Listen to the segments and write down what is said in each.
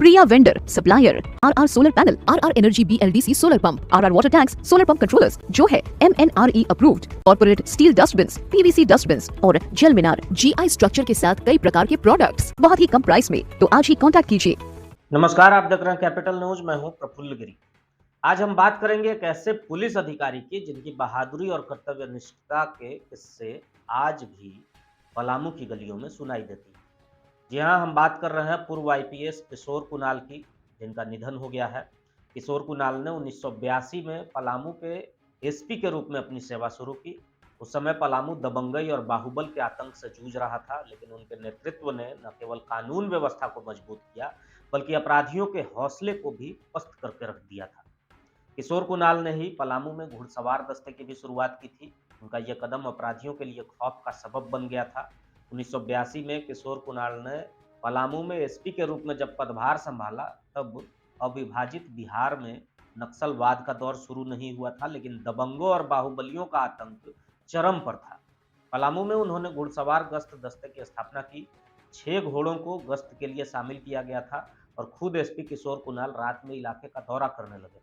Priya Vendor, Supplier, RR Solar Panel, RR Energy BLDC Solar Pump, RR Water Tanks, Solar Pump Controllers, जो है MNRE Approved, Corporate Steel Dustbins, PVC Dustbins और jail मीनार GI structure के साथ कई प्रकार के products बहुत ही कम price में, तो आज ही कांटेक्ट कीजिए। नमस्कार, आप देख रहे हैं कैपिटल न्यूज। मैं हूं प्रफुल्ल गिरी। आज हम बात करेंगे एक ऐसे पुलिस अधिकारी की जिनकी बहादुरी और कर्तव्य निष्ठा के किस्से आज भी पलामू की गलियों में सुनाई देती हैं। जी हाँ, हम बात कर रहे हैं पूर्व आईपीएस किशोर कुणाल की, जिनका निधन हो गया है। किशोर कुणाल ने 1982 में पलामू के एसपी के रूप में अपनी सेवा शुरू की। उस समय पलामू दबंगई और बाहुबल के आतंक से जूझ रहा था, लेकिन उनके नेतृत्व ने न केवल कानून व्यवस्था को मजबूत किया, बल्कि अपराधियों के हौसले को भी पस्त करके रख दिया था। किशोर कुणाल ने ही पलामू में घुड़सवार दस्ते की भी शुरुआत की थी। उनका यह कदम अपराधियों के लिए खौफ का सबब बन गया था। 1982 में किशोर कुणाल ने पलामू में एसपी के रूप में जब पदभार संभाला, तब अविभाजित बिहार में नक्सलवाद का दौर शुरू नहीं हुआ था, लेकिन दबंगों और बाहुबलियों का आतंक चरम पर था। पलामू में उन्होंने घुड़सवार गश्त दस्ते की स्थापना की। 6 घोड़ों को गश्त के लिए शामिल किया गया था और खुद एसपी किशोर कुणाल रात में इलाके का दौरा करने लगे।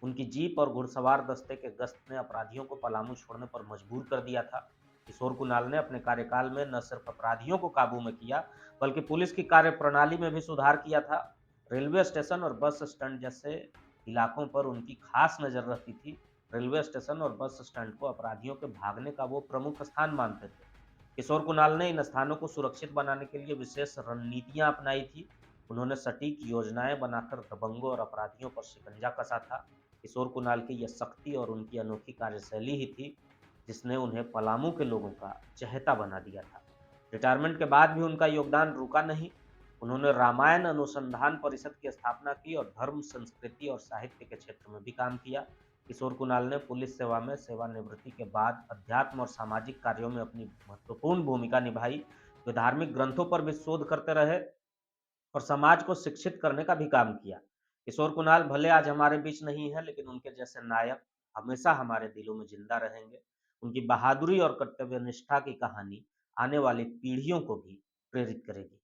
उनकी जीप और घुड़सवार दस्ते के गश्त ने अपराधियों को पलामू छोड़ने पर मजबूर कर दिया था। किशोर कुणाल ने अपने कार्यकाल में न सिर्फ अपराधियों को काबू में किया, बल्कि पुलिस की कार्यप्रणाली में भी सुधार किया था। रेलवे स्टेशन और बस स्टैंड जैसे इलाकों पर उनकी खास नजर रहती थी। रेलवे स्टेशन और बस स्टैंड को अपराधियों के भागने का वो प्रमुख स्थान मानते थे। किशोर कुणाल ने इन स्थानों को सुरक्षित बनाने के लिए विशेष रणनीतियां अपनाई थी। उन्होंने सटीक योजनाएं बनाकर दबंगों और अपराधियों पर शिकंजा कसा था। किशोर कुणाल की यह शक्ति और उनकी अनोखी कार्यशैली ही थी जिसने उन्हें पलामू के लोगों का चहेता बना दिया था। रिटायरमेंट के बाद भी उनका योगदान रुका नहीं। उन्होंने रामायण अनुसंधान परिषद की स्थापना की और धर्म, संस्कृति और साहित्य के क्षेत्र में भी काम किया। किशोर कुणाल ने पुलिस सेवा में सेवानिवृत्ति के बाद अध्यात्म और सामाजिक कार्यों में अपनी महत्वपूर्ण भूमिका निभाई। वे धार्मिक ग्रंथों पर भी शोध करते रहे और समाज को शिक्षित करने का भी काम किया। किशोर कुणाल भले आज हमारे बीच नहीं है, लेकिन उनके जैसे नायक हमेशा हमारे दिलों में जिंदा रहेंगे। उनकी बहादुरी और कर्तव्य निष्ठा की कहानी आने वाली पीढ़ियों को भी प्रेरित करेगी।